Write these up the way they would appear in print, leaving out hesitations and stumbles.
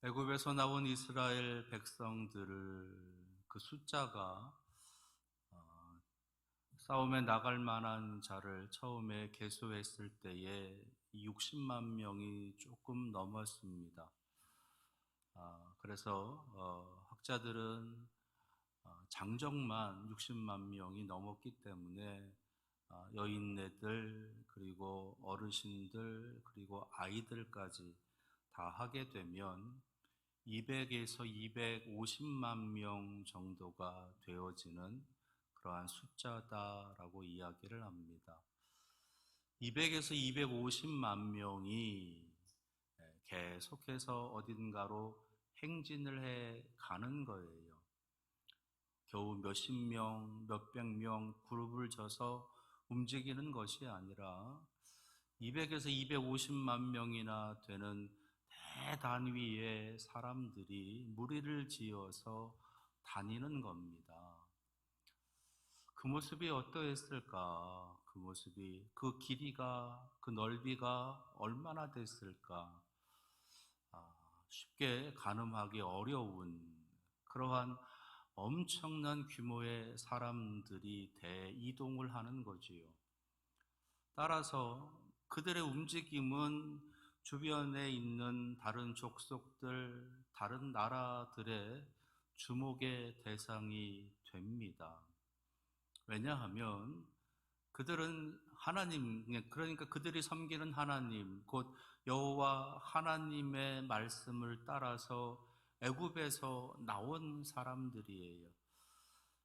애굽에서 나온 이스라엘 백성들을 그 숫자가 어, 싸움에 나갈 만한 자를 처음에 계수했을 때에 60만 명이 조금 넘었습니다. 그래서 학자들은 장정만 60만 명이 넘었기 때문에 여인네들 그리고 어르신들 그리고 아이들까지 다 하게 되면 200에서 250만 명 정도가 되어지는 그러한 숫자다라고 이야기를 합니다. 200에서 250만 명이 계속해서 어딘가로 행진을 해 가는 거예요. 겨우 몇십 명, 몇백 명 그룹을 져서 움직이는 것이 아니라 200에서 250만 명이나 되는 대단위의 사람들이 무리를 지어서 다니는 겁니다. 그 모습이 어떠했을까? 그 모습이, 그 길이가, 그 넓이가 얼마나 됐을까? 쉽게 가늠하기 어려운 그러한 엄청난 규모의 사람들이 대이동을 하는 거지요. 따라서 그들의 움직임은 주변에 있는 다른 족속들, 다른 나라들의 주목의 대상이 됩니다. 왜냐하면 그들은 하나님, 그러니까 그들이 섬기는 하나님, 곧 여호와 하나님의 말씀을 따라서 애굽에서 나온 사람들이에요.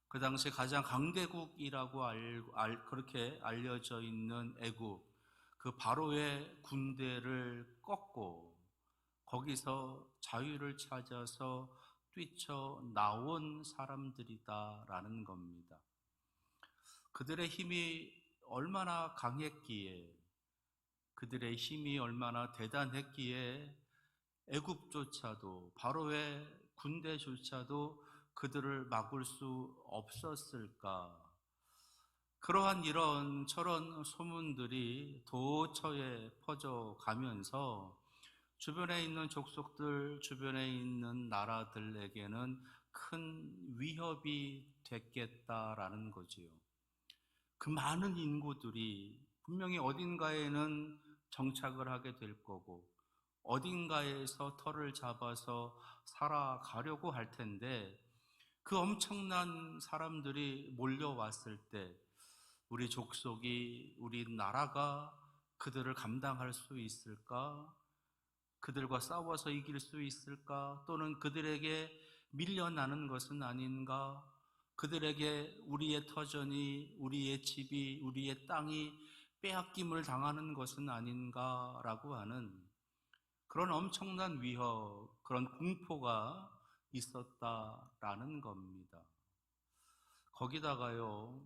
그 당시 가장 강대국이라고 그렇게 알려져 있는 애굽, 그 바로의 군대를 꺾고 거기서 자유를 찾아서 뛰쳐나온 사람들이다라는 겁니다. 그들의 힘이 얼마나 강했기에, 그들의 힘이 얼마나 대단했기에 애굽조차도, 바로의 군대조차도 그들을 막을 수 없었을까? 그러한 이런저런 소문들이 도처에 퍼져가면서 주변에 있는 족속들, 주변에 있는 나라들에게는 큰 위협이 됐겠다라는 거지요. 그 많은 인구들이 분명히 어딘가에는 정착을 하게 될 거고, 어딘가에서 터를 잡아서 살아가려고 할 텐데, 그 엄청난 사람들이 몰려왔을 때, 우리 족속이, 우리 나라가 그들을 감당할 수 있을까? 그들과 싸워서 이길 수 있을까? 또는 그들에게 밀려나는 것은 아닌가? 그들에게 우리의 터전이, 우리의 집이, 우리의 땅이 빼앗김을 당하는 것은 아닌가라고 하는 그런 엄청난 위협, 그런 공포가 있었다라는 겁니다. 거기다가요,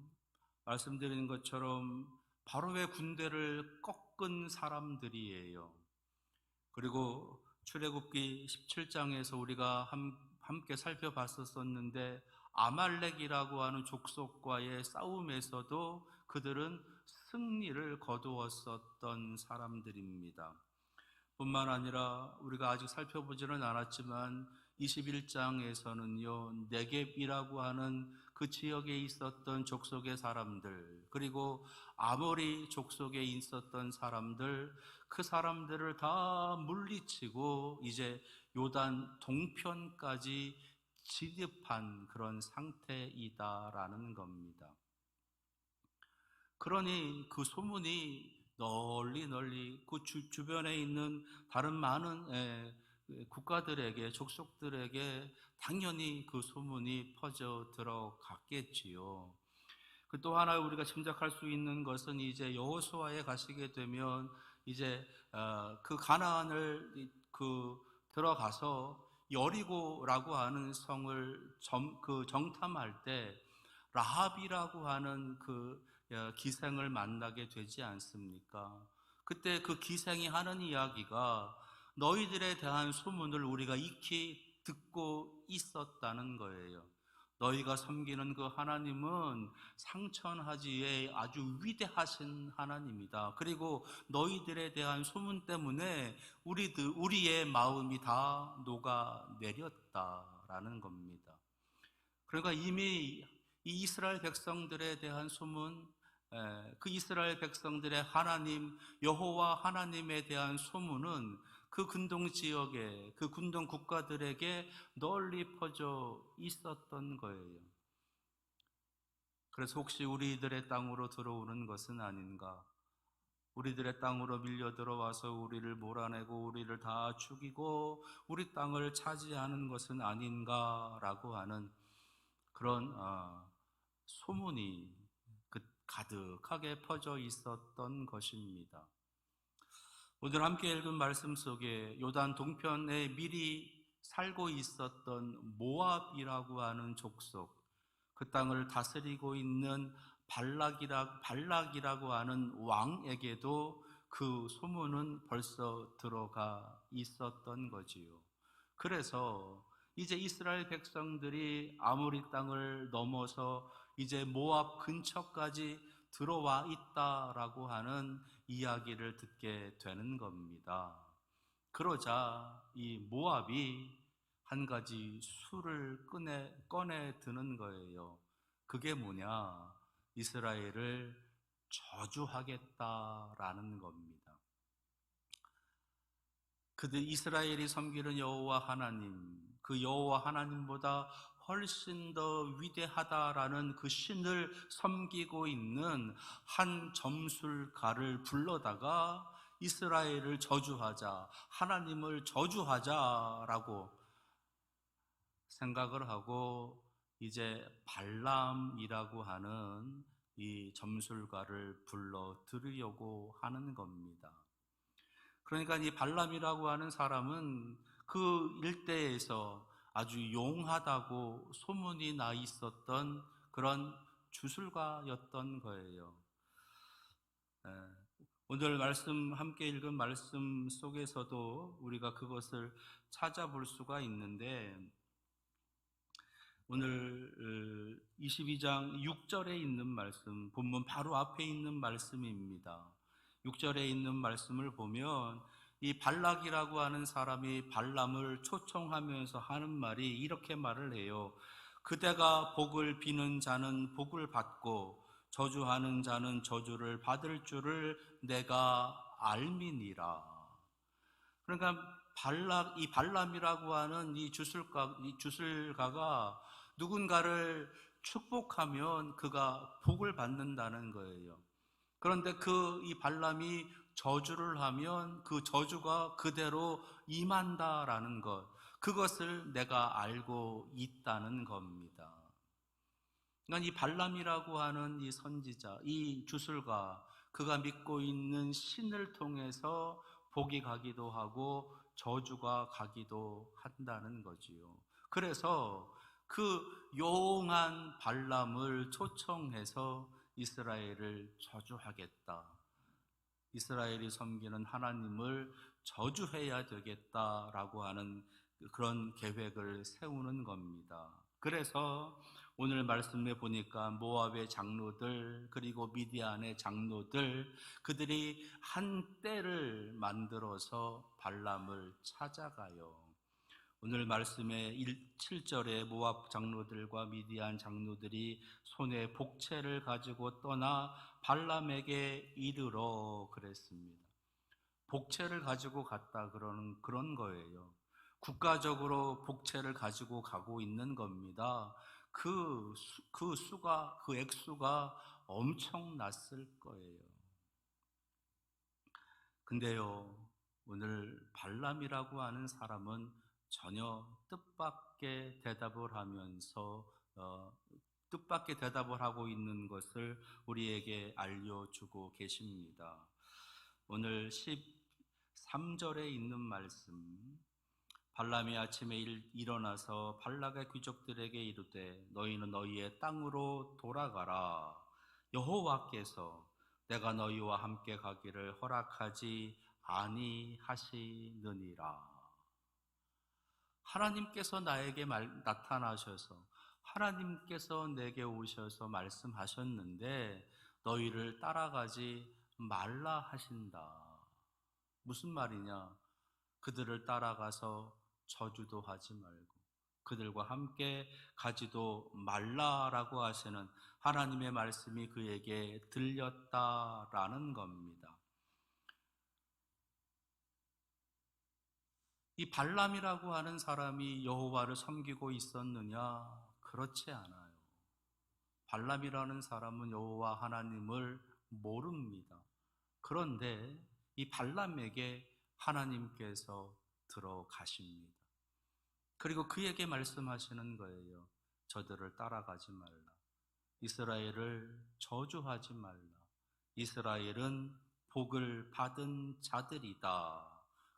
말씀드린 것처럼 바로의 군대를 꺾은 사람들이에요. 그리고 출애굽기 17장에서 우리가 함께 살펴봤었는데 아말렉이라고 하는 족속과의 싸움에서도 그들은 승리를 거두었었던 사람들입니다. 뿐만 아니라 우리가 아직 살펴보지는 않았지만 21장에서는요, 네겝이라고 하는 그 지역에 있었던 족속의 사람들, 그리고 아모리 족속에 있었던 사람들, 그 사람들을 다 물리치고 이제 요단 동편까지 진입한 그런 상태이다라는 겁니다. 그러니 그 소문이 널리 그 주변에 있는 다른 많은 국가들에게, 족속들에게 당연히 그 소문이 퍼져 들어갔겠지요. 또 하나 우리가 짐작할 수 있는 것은 이제 여호수아에 가시게 되면 이제 그 가나안을 들어가서 여리고라고 하는 성을 정탐할 때 라합이라고 하는 그 기생을 만나게 되지 않습니까? 그때 그 기생이 하는 이야기가 너희들에 대한 소문을 우리가 익히 듣고 있었다는 거예요. 너희가 섬기는 그 하나님은 상천하지에 아주 위대하신 하나님이다. 그리고 너희들에 대한 소문 때문에 우리의 마음이 다 녹아내렸다라는 겁니다. 그러니까 이미 이 이스라엘 백성들에 대한 소문, 그 이스라엘 백성들의 하나님 여호와 하나님에 대한 소문은 그 근동 지역에, 그 근동 국가들에게 널리 퍼져 있었던 거예요. 그래서 혹시 우리들의 땅으로 들어오는 것은 아닌가? 우리들의 땅으로 밀려 들어와서 우리를 몰아내고 우리를 다 죽이고 우리 땅을 차지하는 것은 아닌가라고 하는 그런 소문이 가득하게 퍼져 있었던 것입니다. 오늘 함께 읽은 말씀 속에 요단 동편에 미리 살고 있었던 모압이라고 하는 족속, 그 땅을 다스리고 있는 발락이라고 하는 왕에게도 그 소문은 벌써 들어가 있었던 거지요. 그래서 이제 이스라엘 백성들이 아모리 땅을 넘어서 이제 모압 근처까지 들어와 있다라고 하는 이야기를 듣게 되는 겁니다. 그러자 이 모압이 한 가지 수를 꺼내 드는 거예요. 그게 뭐냐? 이스라엘을 저주하겠다라는 겁니다. 그들 이스라엘이 섬기는 여호와 하나님, 그 여호와 하나님보다 훨씬 더 위대하다라는 그 신을 섬기고 있는 한 점술가를 불러다가 이스라엘을 저주하자, 하나님을 저주하자라고 생각을 하고 이제 발람이라고 하는 이 점술가를 불러 들으려고 하는 겁니다. 그러니까 이 발람이라고 하는 사람은 그 일대에서 아주 용하다고 소문이 나 있었던 그런 주술가였던 거예요. 오늘 함께 읽은 말씀 속에서도 우리가 그것을 찾아볼 수가 있는데, 오늘 22장 6절에 있는 말씀, 본문 바로 앞에 있는 말씀입니다. 6절에 있는 말씀을 보면 이 발락이라고 하는 사람이 발람을 초청하면서 하는 말이 이렇게 말을 해요. 그대가 복을 비는 자는 복을 받고 저주하는 자는 저주를 받을 줄을 내가 알미니라. 그러니까 이 발람이라고 하는 이 주술가가 누군가를 축복하면 그가 복을 받는다는 거예요. 그런데 이 발람이 저주를 하면 그 저주가 그대로 임한다라는 것, 그것을 내가 알고 있다는 겁니다. 그러니까 이 발람이라고 하는 이 선지자, 이 주술가, 그가 믿고 있는 신을 통해서 복이 가기도 하고 저주가 가기도 한다는 거지요. 그래서 그 용한 발람을 초청해서 이스라엘을 저주하겠다, 이스라엘이 섬기는 하나님을 저주해야 되겠다라고 하는 그런 계획을 세우는 겁니다. 그래서 오늘 말씀에 보니까 모압의 장로들 그리고 미디안의 장로들, 그들이 한 떼를 만들어서 발람을 찾아가요. 오늘 말씀의 7절에 모압 장로들과 미디안 장로들이 손에 복채를 가지고 떠나 발람에게 이르러 그랬습니다. 복채를 가지고 갔다 그런 거예요. 국가적으로 복채를 가지고 가고 있는 겁니다. 그 액수가 엄청났을 거예요. 근데요, 오늘 발람이라고 하는 사람은 전혀 뜻밖의 대답을 하면서 뜻밖의 대답을 하고 있는 것을 우리에게 알려주고 계십니다. 오늘 13절에 있는 말씀, 발람이 아침에 일어나서 발락의 귀족들에게 이르되 너희는 너희의 땅으로 돌아가라. 여호와께서 내가 너희와 함께 가기를 허락하지 아니하시느니라. 하나님께서 나에게 나타나셔서 하나님께서 내게 오셔서 말씀하셨는데 너희를 따라가지 말라 하신다. 무슨 말이냐? 그들을 따라가서 저주도 하지 말고 그들과 함께 가지도 말라라고 하시는 하나님의 말씀이 그에게 들렸다라는 겁니다. 이 발람이라고 하는 사람이 여호와를 섬기고 있었느냐? 그렇지 않아요. 발람이라는 사람은 여호와 하나님을 모릅니다. 그런데 이 발람에게 하나님께서 들어가십니다. 그리고 그에게 말씀하시는 거예요. 저들을 따라가지 말라. 이스라엘을 저주하지 말라. 이스라엘은 복을 받은 자들이다.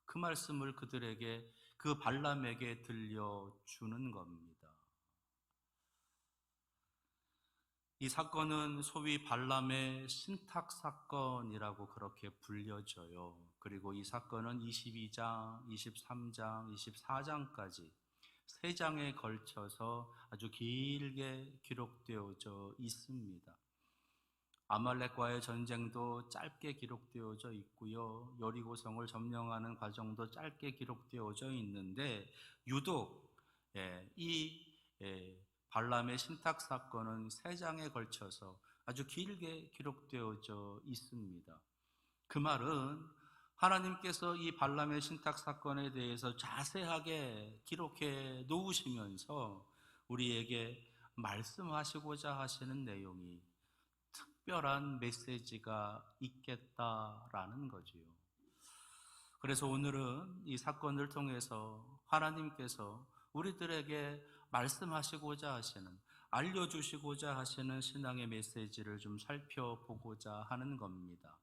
그 말씀을 그들에게, 그 발람에게 들려주는 겁니다. 이 사건은 소위 발람의 신탁 사건이라고 그렇게 불려져요. 그리고 이 사건은 22장, 23장, 24장까지 세 장에 걸쳐서 아주 길게 기록되어져 있습니다. 아말렉과의 전쟁도 짧게 기록되어져 있고요. 여리고성을 점령하는 과정도 짧게 기록되어져 있는데 유독 이 발람의 신탁 사건은 세 장에 걸쳐서 아주 길게 기록되어져 있습니다. 그 말은 하나님께서 이 발람의 신탁 사건에 대해서 자세하게 기록해 놓으시면서 우리에게 말씀하시고자 하시는 내용이 특별한 메시지가 있겠다라는 거지요. 그래서 오늘은 이 사건을 통해서 하나님께서 우리들에게 말씀하시고자 하시는, 알려주시고자 하시는 신앙의 메시지를 좀 살펴보고자 하는 겁니다.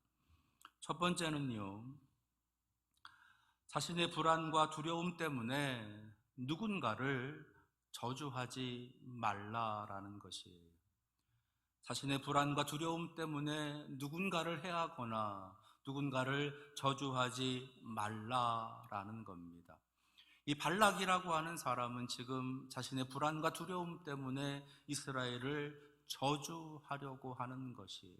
첫 번째는요, 자신의 불안과 두려움 때문에 누군가를 저주하지 말라라는 것이에요. 자신의 불안과 두려움 때문에 누군가를 해하거나 누군가를 저주하지 말라라는 겁니다. 이 발락이라고 하는 사람은 지금 자신의 불안과 두려움 때문에 이스라엘을 저주하려고 하는 것이에요.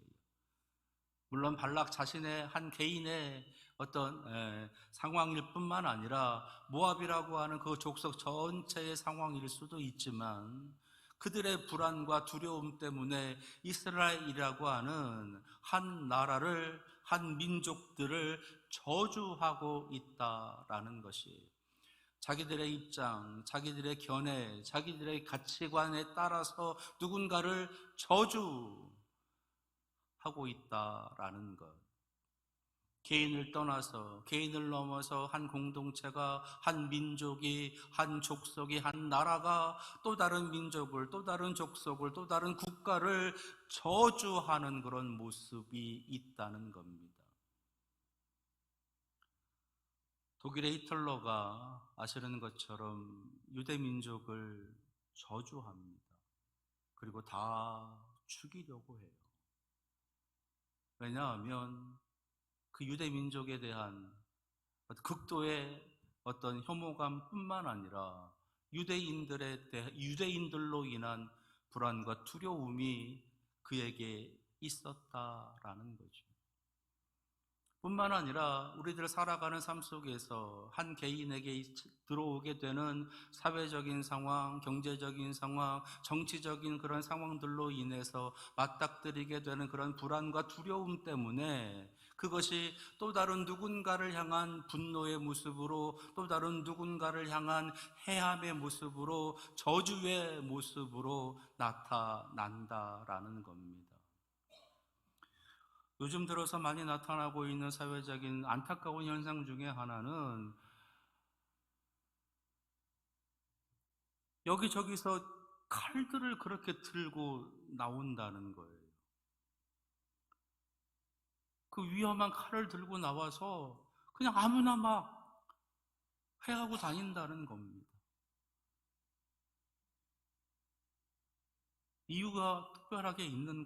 물론 발락 자신의 한 개인의 어떤 상황일 뿐만 아니라 모압이라고 하는 그 족속 전체의 상황일 수도 있지만 그들의 불안과 두려움 때문에 이스라엘이라고 하는 한 나라를, 한 민족들을 저주하고 있다라는 것이에요. 자기들의 입장, 자기들의 견해, 자기들의 가치관에 따라서 누군가를 저주하고 있다라는 것. 개인을 떠나서, 개인을 넘어서 한 공동체가, 한 민족이, 한 족속이, 한 나라가 또 다른 민족을, 또 다른 족속을, 또 다른 국가를 저주하는 그런 모습이 있다는 겁니다. 독일의 히틀러가 아시는 것처럼 유대 민족을 저주합니다. 그리고 다 죽이려고 해요. 왜냐하면 그 유대 민족에 대한 극도의 어떤 혐오감뿐만 아니라 유대인들로 인한 불안과 두려움이 그에게 있었다라는 거죠. 뿐만 아니라 우리들 살아가는 삶 속에서 한 개인에게 들어오게 되는 사회적인 상황, 경제적인 상황, 정치적인 그런 상황들로 인해서 맞닥뜨리게 되는 그런 불안과 두려움 때문에 그것이 또 다른 누군가를 향한 분노의 모습으로, 또 다른 누군가를 향한 해함의 모습으로, 저주의 모습으로 나타난다라는 겁니다. 요즘 들어서 많이 나타나고 있는 사회적인 안타까운 현상 중에 하나는 여기저기서 칼들을 그렇게 들고 나온다는 거예요. 그 위험한 칼을 들고 나와서 그냥 아무나 막 해하고 다닌다는 겁니다. 이유가 특별하게 있는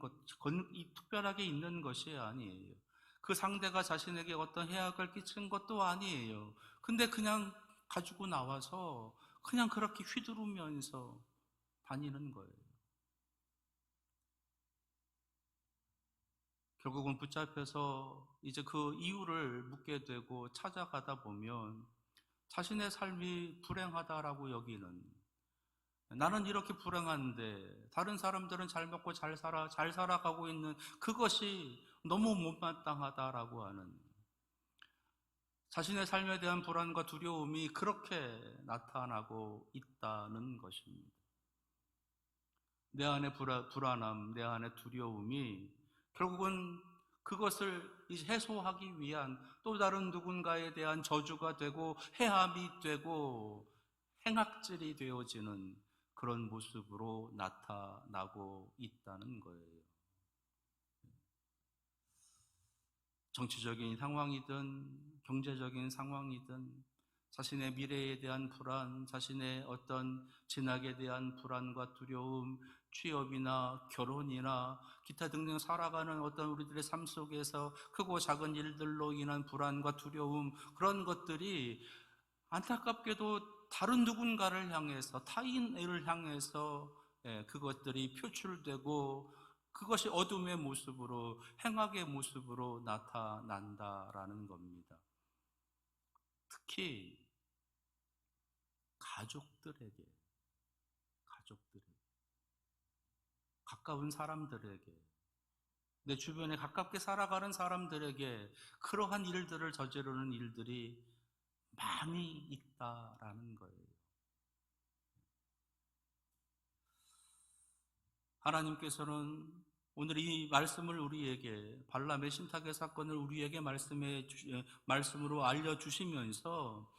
것이 아니에요. 그 상대가 자신에게 어떤 해악을 끼친 것도 아니에요. 근데 그냥 가지고 나와서 그냥 그렇게 휘두르면서 다니는 거예요. 결국은 붙잡혀서 이제 그 이유를 묻게 되고 찾아가다 보면 자신의 삶이 불행하다라고 여기는, 나는 이렇게 불행한데 다른 사람들은 잘 먹고 잘 살아가고 있는 그것이 너무 못마땅하다라고 하는, 자신의 삶에 대한 불안과 두려움이 그렇게 나타나고 있다는 것입니다. 내 안의 불안함, 내 안의 두려움이 결국은 그것을 이제 해소하기 위한 또 다른 누군가에 대한 저주가 되고 해함이 되고 행악질이 되어지는 그런 모습으로 나타나고 있다는 거예요. 정치적인 상황이든 경제적인 상황이든 자신의 미래에 대한 불안, 자신의 어떤 진학에 대한 불안과 두려움, 취업이나 결혼이나 기타 등등 살아가는 어떤 우리들의 삶 속에서 크고 작은 일들로 인한 불안과 두려움, 그런 것들이 안타깝게도 다른 누군가를 향해서, 타인을 향해서 그것들이 표출되고 그것이 어둠의 모습으로, 행악의 모습으로 나타난다라는 겁니다. 특히 가족들에게, 가까운 사람들에게, 내 주변에 가깝게 살아가는 사람들에게 그러한 일들을 저지르는 일들이 많이 있다라는 거예요. 하나님께서는 오늘 이 말씀을 우리에게, 발람의 신탁의 사건을 우리에게 말씀으로 알려주시면서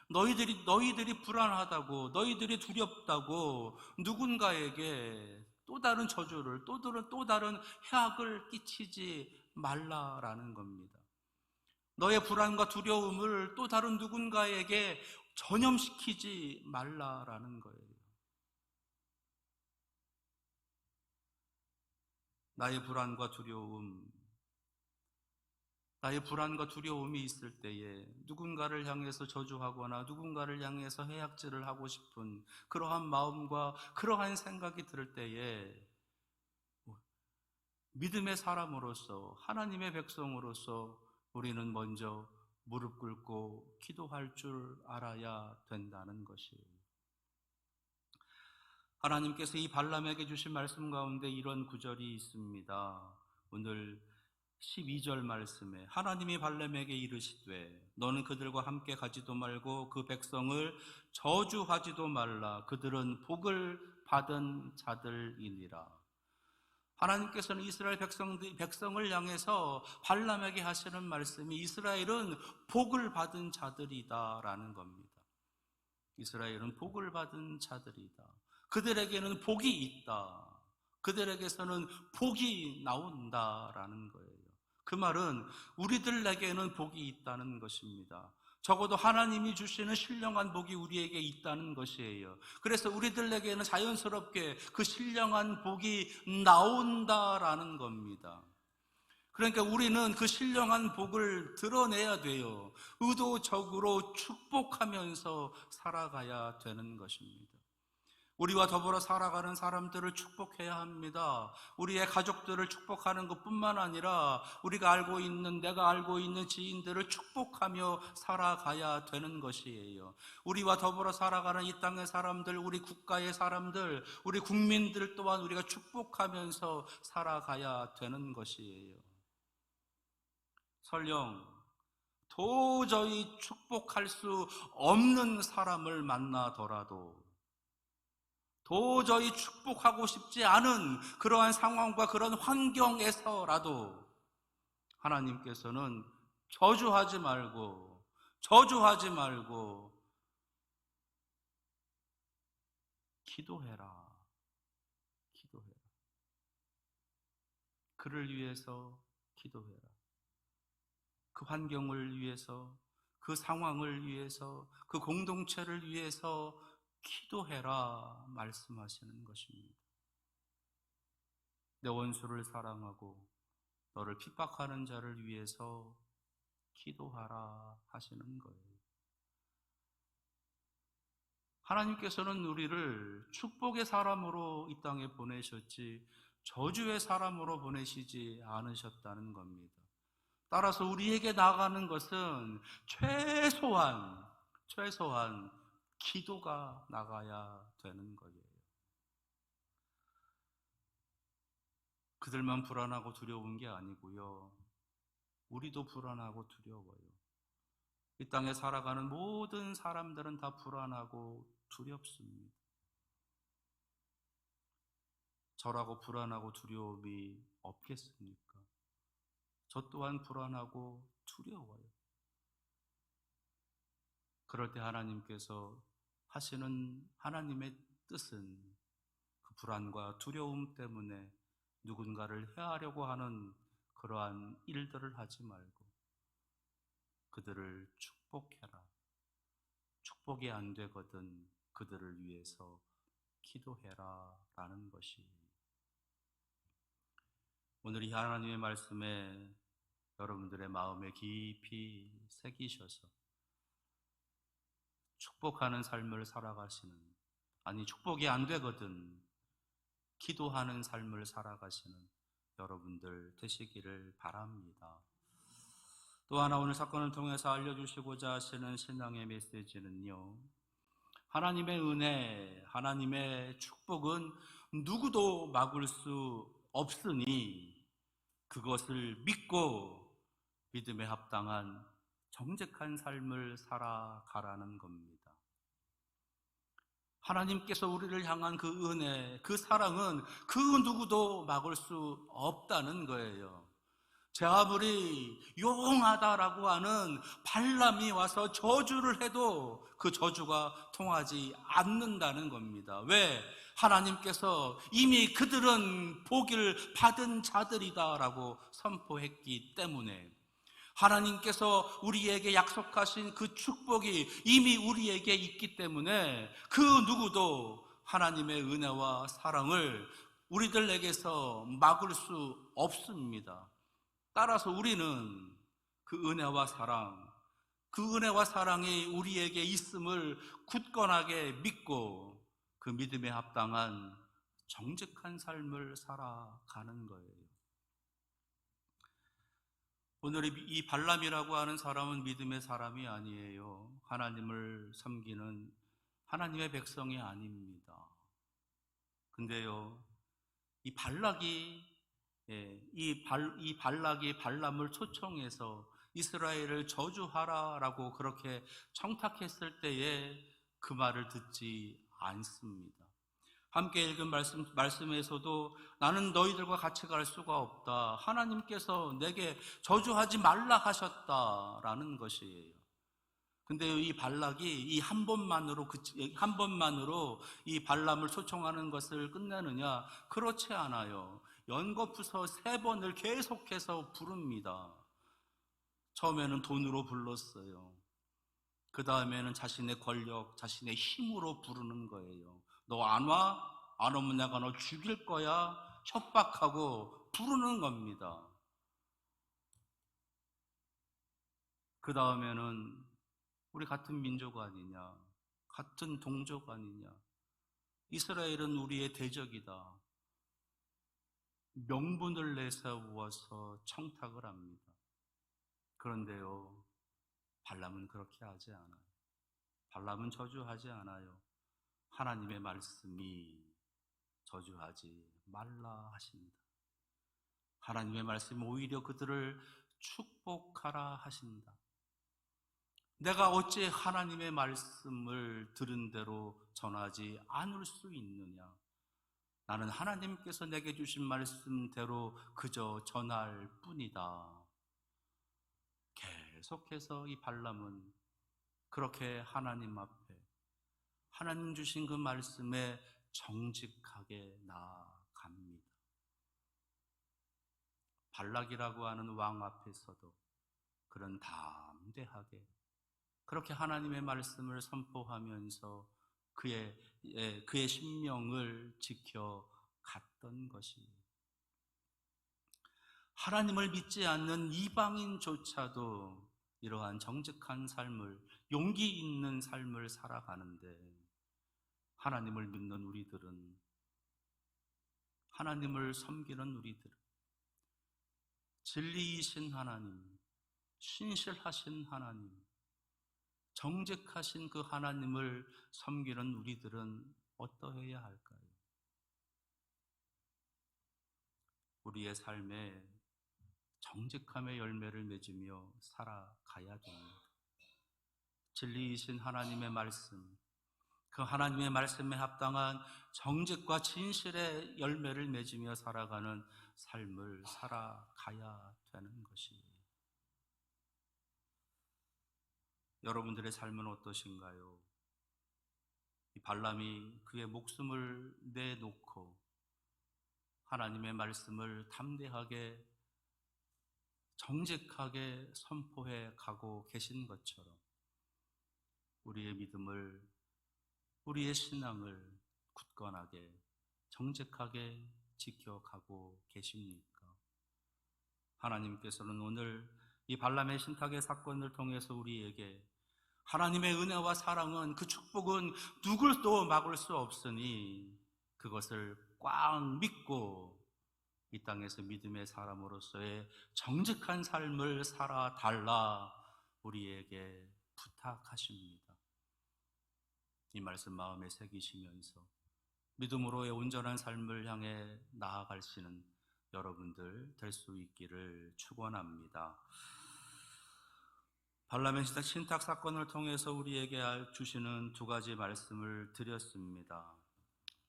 너희들이 불안하다고, 너희들이 두렵다고 누군가에게 또 다른 저주를, 또 다른 해악을 끼치지 말라라는 겁니다. 너의 불안과 두려움을 또 다른 누군가에게 전염시키지 말라라는 거예요. 나의 불안과 두려움이 있을 때에 누군가를 향해서 저주하거나 누군가를 향해서 해악질을 하고 싶은 그러한 마음과 그러한 생각이 들 때에 믿음의 사람으로서, 하나님의 백성으로서 우리는 먼저 무릎 꿇고 기도할 줄 알아야 된다는 것이에요. 하나님께서 이 발람에게 주신 말씀 가운데 이런 구절이 있습니다. 오늘 12절 말씀에 하나님이 발람에게 이르시되 너는 그들과 함께 가지도 말고 그 백성을 저주하지도 말라. 그들은 복을 받은 자들이니라. 하나님께서는 이스라엘 백성을 향해서 발람에게 하시는 말씀이 이스라엘은 복을 받은 자들이다라는 겁니다. 이스라엘은 복을 받은 자들이다. 그들에게는 복이 있다. 그들에게서는 복이 나온다라는 거예요. 그 말은 우리들에게는 복이 있다는 것입니다. 적어도 하나님이 주시는 신령한 복이 우리에게 있다는 것이에요. 그래서 우리들에게는 자연스럽게 그 신령한 복이 나온다라는 겁니다. 그러니까 우리는 그 신령한 복을 드러내야 돼요. 의도적으로 축복하면서 살아가야 되는 것입니다. 우리와 더불어 살아가는 사람들을 축복해야 합니다. 우리의 가족들을 축복하는 것뿐만 아니라 내가 알고 있는 지인들을 축복하며 살아가야 되는 것이에요. 우리와 더불어 살아가는 이 땅의 사람들, 우리 국가의 사람들, 우리 국민들 또한 우리가 축복하면서 살아가야 되는 것이에요. 설령 도저히 축복할 수 없는 사람을 만나더라도, 도저히 축복하고 싶지 않은 그러한 상황과 그런 환경에서라도 하나님께서는 저주하지 말고 기도해라. 그를 위해서 기도해라. 그 환경을 위해서, 그 상황을 위해서, 그 공동체를 위해서 기도해라 말씀하시는 것입니다. 내 원수를 사랑하고 너를 핍박하는 자를 위해서 기도하라 하시는 거예요. 하나님께서는 우리를 축복의 사람으로 이 땅에 보내셨지 저주의 사람으로 보내시지 않으셨다는 겁니다. 따라서 우리에게 나가는 것은 최소한 기도가 나가야 되는 거예요. 그들만 불안하고 두려운 게 아니고요. 우리도 불안하고 두려워요. 이 땅에 살아가는 모든 사람들은 다 불안하고 두렵습니다. 저라고 불안하고 두려움이 없겠습니까? 저 또한 불안하고 두려워요. 그럴 때 하나님께서 하시는 하나님의 뜻은 그 불안과 두려움 때문에 누군가를 해하려고 하는 그러한 일들을 하지 말고 그들을 축복해라. 축복이 안 되거든 그들을 위해서 기도해라 라는 것이 오늘 이 하나님의 말씀에 여러분들의 마음에 깊이 새기셔서 축복하는 삶을 살아가시는, 아니 축복이 안 되거든 기도하는 삶을 살아가시는 여러분들 되시기를 바랍니다. 또 하나 오늘 사건을 통해서 알려주시고자 하시는 신앙의 메시지는요, 하나님의 은혜, 하나님의 축복은 누구도 막을 수 없으니 그것을 믿고 믿음에 합당한 정직한 삶을 살아가라는 겁니다. 하나님께서 우리를 향한 그 은혜, 그 사랑은 그 누구도 막을 수 없다는 거예요. 제 아무리 용하다라고 하는 발람이 와서 저주를 해도 그 저주가 통하지 않는다는 겁니다. 왜? 하나님께서 이미 그들은 복을 받은 자들이다라고 선포했기 때문에 하나님께서 우리에게 약속하신 그 축복이 이미 우리에게 있기 때문에 그 누구도 하나님의 은혜와 사랑을 우리들에게서 막을 수 없습니다. 따라서 우리는 그 은혜와 사랑, 그 은혜와 사랑이 우리에게 있음을 굳건하게 믿고 그 믿음에 합당한 정직한 삶을 살아가는 거예요. 오늘 이 발람이라고 하는 사람은 믿음의 사람이 아니에요. 하나님을 섬기는 하나님의 백성이 아닙니다. 근데요, 이 발락이 발람을 초청해서 이스라엘을 저주하라라고 그렇게 청탁했을 때에 그 말을 듣지 않습니다. 함께 읽은 말씀에서도 나는 너희들과 같이 갈 수가 없다. 하나님께서 내게 저주하지 말라 하셨다라는 것이에요. 근데 이 발락이 이 한 번만으로 이 발람을 초청하는 것을 끝내느냐? 그렇지 않아요. 연거푸서 3번을 계속해서 부릅니다. 처음에는 돈으로 불렀어요. 그 다음에는 자신의 권력, 자신의 힘으로 부르는 거예요. 너 안 와? 안 오면 내가 너 죽일 거야? 협박하고 부르는 겁니다. 그 다음에는 우리 같은 민족 아니냐? 같은 동족 아니냐? 이스라엘은 우리의 대적이다. 명분을 내세워서 청탁을 합니다. 그런데요, 발람은 그렇게 하지 않아요. 발람은 저주하지 않아요. 하나님의 말씀이 저주하지 말라 하십니다. 하나님의 말씀이 오히려 그들을 축복하라 하신다. 내가 어찌 하나님의 말씀을 들은 대로 전하지 않을 수 있느냐? 나는 하나님께서 내게 주신 말씀대로 그저 전할 뿐이다. 계속해서 이 발람은 그렇게 하나님 앞에 하나님 주신 그 말씀에 정직하게 나아갑니다. 발락이라고 하는 왕 앞에서도 그런 담대하게 그렇게 하나님의 말씀을 선포하면서 그의 신명을 지켜갔던 것입니다. 하나님을 믿지 않는 이방인조차도 이러한 정직한 삶을, 용기 있는 삶을 살아가는데 하나님을 믿는 우리들은, 하나님을 섬기는 우리들은 진리이신 하나님, 신실하신 하나님, 정직하신 그 하나님을 섬기는 우리들은 어떠해야 할까요? 우리의 삶에 정직함의 열매를 맺으며 살아가야 됩니다. 진리이신 하나님의 말씀, 그 하나님의 말씀에 합당한 정직과 진실의 열매를 맺으며 살아가는 삶을 살아가야 되는 것이에요. 여러분들의 삶은 어떠신가요? 이 발람이 그의 목숨을 내놓고 하나님의 말씀을 담대하게 정직하게 선포해 가고 계신 것처럼 우리의 믿음을, 우리의 신앙을 굳건하게 정직하게 지켜가고 계십니까? 하나님께서는 오늘 이 발람의 신탁의 사건을 통해서 우리에게 하나님의 은혜와 사랑은, 그 축복은 누구도 막을 수 없으니 그것을 꽉 믿고 이 땅에서 믿음의 사람으로서의 정직한 삶을 살아달라 우리에게 부탁하십니다. 이 말씀 마음에 새기시면서 믿음으로의 온전한 삶을 향해 나아가시는 여러분들 될 수 있기를 축원합니다. 발람의 신탁 사건을 통해서 우리에게 주시는 두 가지 말씀을 드렸습니다.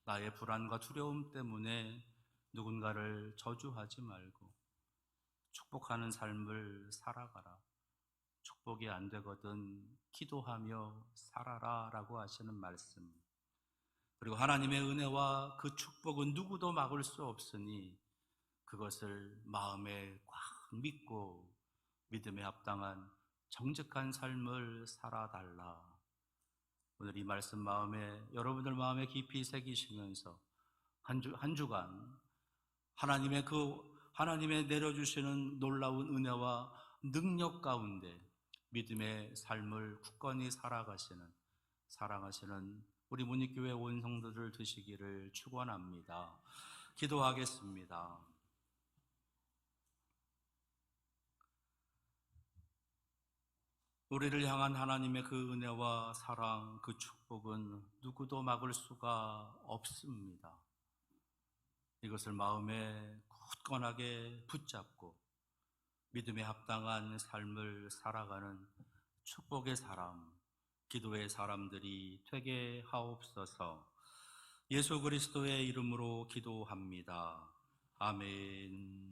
나의 불안과 두려움 때문에 누군가를 저주하지 말고 축복하는 삶을 살아가라. 축복이 안 되거든 기도하며 살아라 라고 하시는 말씀. 그리고 하나님의 은혜와 그 축복은 누구도 막을 수 없으니 그것을 마음에 꽉 믿고 믿음에 합당한 정직한 삶을 살아달라. 오늘 이 말씀 여러분들 마음에 깊이 새기시면서 한 주간 하나님의 내려주시는 놀라운 은혜와 능력 가운데 믿음의 삶을 굳건히 사랑하시는 우리 문익교회 온 성도들 되시기를 축원합니다. 기도하겠습니다. 우리를 향한 하나님의 그 은혜와 사랑, 그 축복은 누구도 막을 수가 없습니다. 이것을 마음에 굳건하게 붙잡고 믿음에 합당한 삶을 살아가는 축복의 사람, 기도의 사람들이 되게 하옵소서. 예수 그리스도의 이름으로 기도합니다. 아멘.